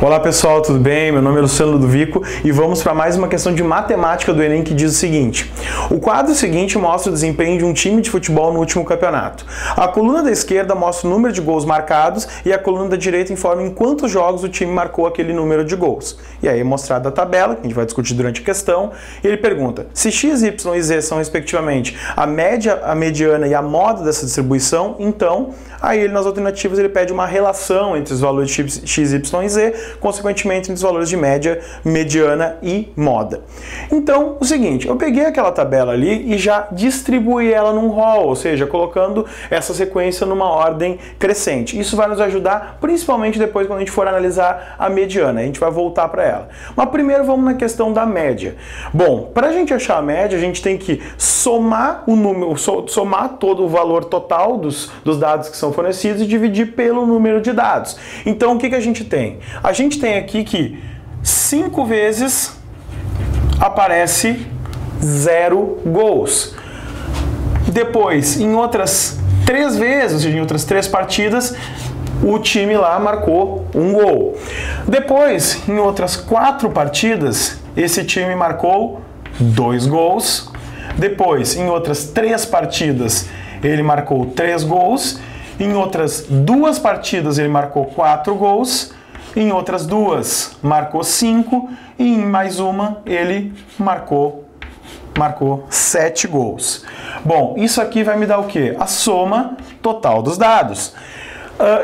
Olá pessoal, tudo bem? Meu nome é Luciano Ludovico e vamos para mais uma questão de matemática do Enem que diz o seguinte: o quadro seguinte mostra o desempenho de um time de futebol no último campeonato. A coluna da esquerda mostra o número de gols marcados e a coluna da direita informa em quantos jogos o time marcou aquele número de gols. E aí é mostrada a tabela, que a gente vai discutir durante a questão, e ele pergunta: se x, y e z são respectivamente a média, a mediana e a moda dessa distribuição, então, aí ele nas alternativas ele pede uma relação entre os valores de x, y e z, consequentemente entre os valores de média, mediana e moda. Então, o seguinte, eu peguei aquela tabela ali e já distribuí ela num rol, ou seja, colocando essa sequência numa ordem crescente. Isso vai nos ajudar, principalmente depois quando a gente for analisar a mediana, a gente vai voltar para ela. Mas primeiro vamos na questão da média. Bom, para a gente achar a média, a gente tem que somar o número, somar todo o valor total dos dados que são fornecidos e dividir pelo número de dados. Então, o que a gente tem? A gente tem aqui que 5 vezes aparece 0 gols. Depois, em outras 3 vezes, ou seja, em outras 3 partidas, o time lá marcou 1 gol. Depois, em outras 4 partidas, esse time marcou 2 gols. Depois, em outras 3 partidas, ele marcou 3 gols. Em outras 2 partidas, ele marcou 4 gols. Em outras 2, marcou 5. E em mais uma, ele marcou 7 gols. Bom, isso aqui vai me dar o quê? A soma total dos dados.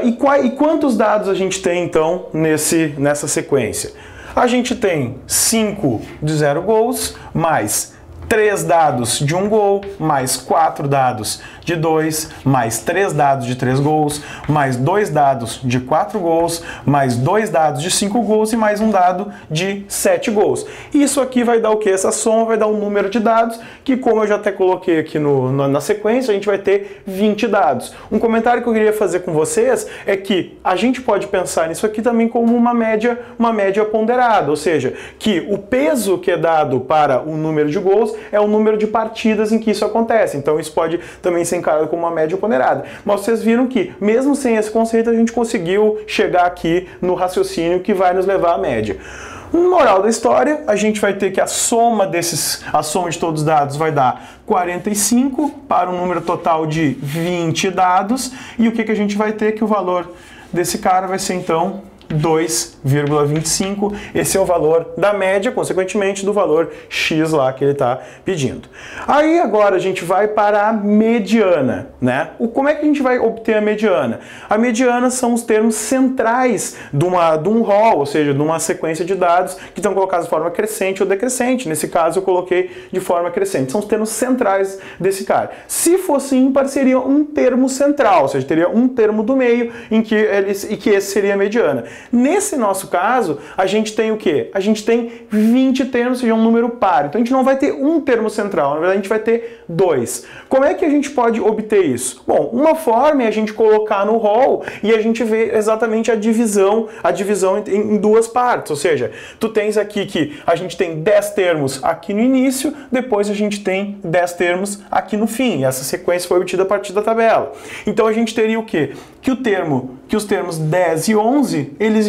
E quantos dados a gente tem, então, nessa sequência? A gente tem 5 de 0 gols, mais 3 dados de 1 gol, mais 4 dados de 2, mais 3 dados de 3 gols, mais 2 dados de 4 gols, mais 2 dados de 5 gols e mais um dado de 7 gols. Isso aqui vai dar o que? Essa soma vai dar um número de dados que, como eu já até coloquei aqui na sequência, a gente vai ter 20 dados. Um comentário que eu queria fazer com vocês é que a gente pode pensar nisso aqui também como uma média ponderada, ou seja, que o peso que é dado para o número de gols é o número de partidas em que isso acontece. Então isso pode também ser encarado como uma média ponderada. Mas vocês viram que, mesmo sem esse conceito, a gente conseguiu chegar aqui no raciocínio que vai nos levar à média. Moral da história, a gente vai ter que a soma de todos os dados vai dar 45 para um número total de 20 dados. E o que a gente vai ter? Que o valor desse cara vai ser, então, 2,25, esse é o valor da média, consequentemente do valor X lá que ele está pedindo. Aí agora a gente vai para a mediana, né? Como é que a gente vai obter a mediana? A mediana são os termos centrais de um rol, ou seja, de uma sequência de dados que estão colocados de forma crescente ou decrescente. Nesse caso eu coloquei de forma crescente. São os termos centrais desse cara. Se fosse ímpar, seria um termo central, ou seja, teria um termo do meio em que esse seria a mediana. Nesse nosso caso, a gente tem o quê? A gente tem 20 termos, ou seja, um número par. Então a gente não vai ter um termo central, na verdade a gente vai ter 2. Como é que a gente pode obter isso? Bom, uma forma é a gente colocar no rol e a gente ver exatamente a divisão em 2 partes. Ou seja, tu tens aqui que a gente tem 10 termos aqui no início, depois a gente tem 10 termos aqui no fim. E essa sequência foi obtida a partir da tabela. Então a gente teria o quê? Que os termos 10 e 11, eles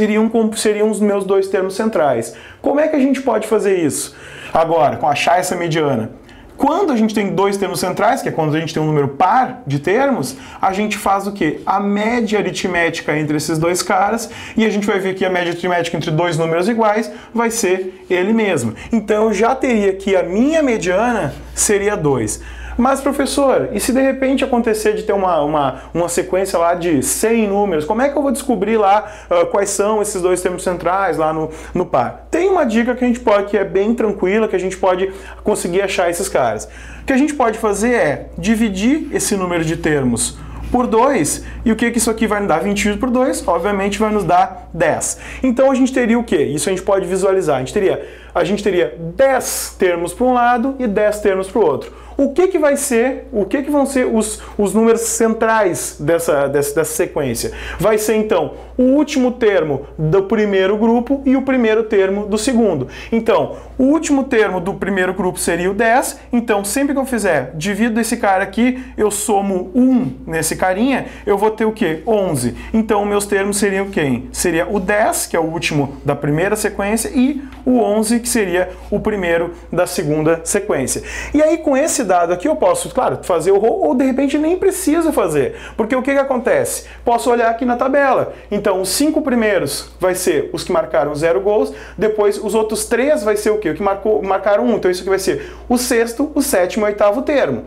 seriam os meus 2 termos centrais. Como é que a gente pode fazer isso? Agora, com achar essa mediana. Quando a gente tem 2 termos centrais, que é quando a gente tem um número par de termos, a gente faz o quê? A média aritmética entre esses 2 caras, e a gente vai ver que a média aritmética entre 2 números iguais vai ser ele mesmo. Então eu já teria que a minha mediana seria 2. Mas, professor, e se de repente acontecer de ter uma sequência lá de 100 números, como é que eu vou descobrir lá quais são esses 2 termos centrais lá no par? Tem uma dica que a gente pode, que é bem tranquila, que a gente pode conseguir achar esses caras. O que a gente pode fazer é dividir esse número de termos por 2, e o que isso aqui vai nos dar? 20 por 2, obviamente vai nos dar 10. Então a gente teria o quê? Isso a gente pode visualizar. A gente teria 10 termos para um lado e 10 termos para o outro. o que vai ser, o que vão ser os números centrais dessa sequência? Vai ser então o último termo do primeiro grupo e o primeiro termo do segundo. Então, o último termo do primeiro grupo seria o 10, então sempre que eu fizer, divido esse cara aqui, eu somo 1 nesse carinha, eu vou ter o quê? 11. Então, meus termos seriam quem? Seria o 10, que é o último da primeira sequência, e o 11, que seria o primeiro da segunda sequência. E aí, com esse dado aqui, eu posso, claro, fazer o roll, ou de repente nem preciso fazer, porque o que acontece? Posso olhar aqui na tabela. Então, os 5 primeiros vai ser os que marcaram 0 gols, depois os outros 3 vai ser o quê? O que marcaram 1. Então, isso aqui vai ser o sexto, o sétimo e o oitavo termo.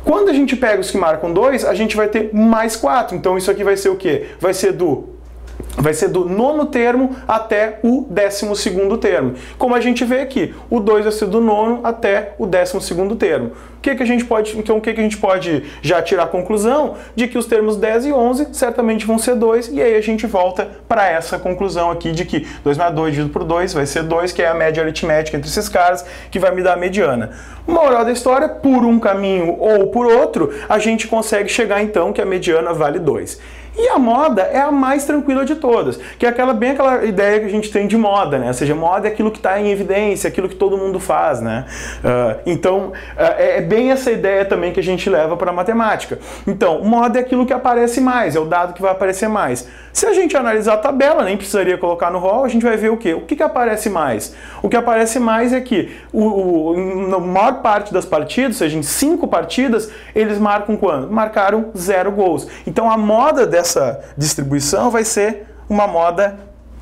Quando a gente pega os que marcam 2, a gente vai ter mais 4. Então, isso aqui vai ser o quê? Vai ser do nono termo até o 12º termo. Como a gente vê aqui, o 2 vai ser do nono até o 12º termo. Então, o que a gente pode já tirar a conclusão? De que os termos 10 e 11 certamente vão ser 2, e aí a gente volta para essa conclusão aqui de que 2 mais 2 dividido por 2 vai ser 2, que é a média aritmética entre esses caras, que vai me dar a mediana. Moral da história, por um caminho ou por outro, a gente consegue chegar então que a mediana vale 2. E a moda é a mais tranquila de todas, que é bem aquela ideia que a gente tem de moda, né? Ou seja, moda é aquilo que está em evidência, aquilo que todo mundo faz, né? Então, é bem essa ideia também que a gente leva para a matemática. Então, moda é aquilo que aparece mais, é o dado que vai aparecer mais. Se a gente analisar a tabela, nem precisaria colocar no roll, a gente vai ver o quê? O que aparece mais? O que aparece mais é que na maior parte das partidas, ou seja, em 5 partidas, eles marcam quando? Marcaram 0 gols. Então, a moda dessa distribuição vai ser uma moda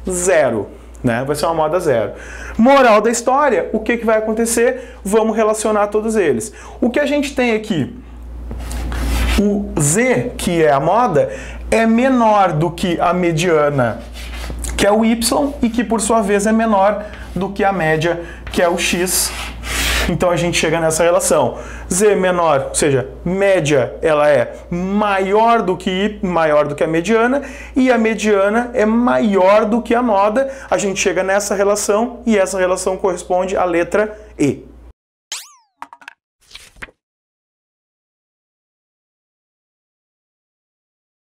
0. Né? Vai ser uma moda 0. Moral da história, o que vai acontecer? Vamos relacionar todos eles. O que a gente tem aqui? O Z, que é a moda, é menor do que a mediana, que é o Y, e que por sua vez é menor do que a média, que é o X. Então a gente chega nessa relação. Z menor, ou seja, média, ela é maior do que a mediana, e a mediana é maior do que a moda. A gente chega nessa relação, e essa relação corresponde à letra E.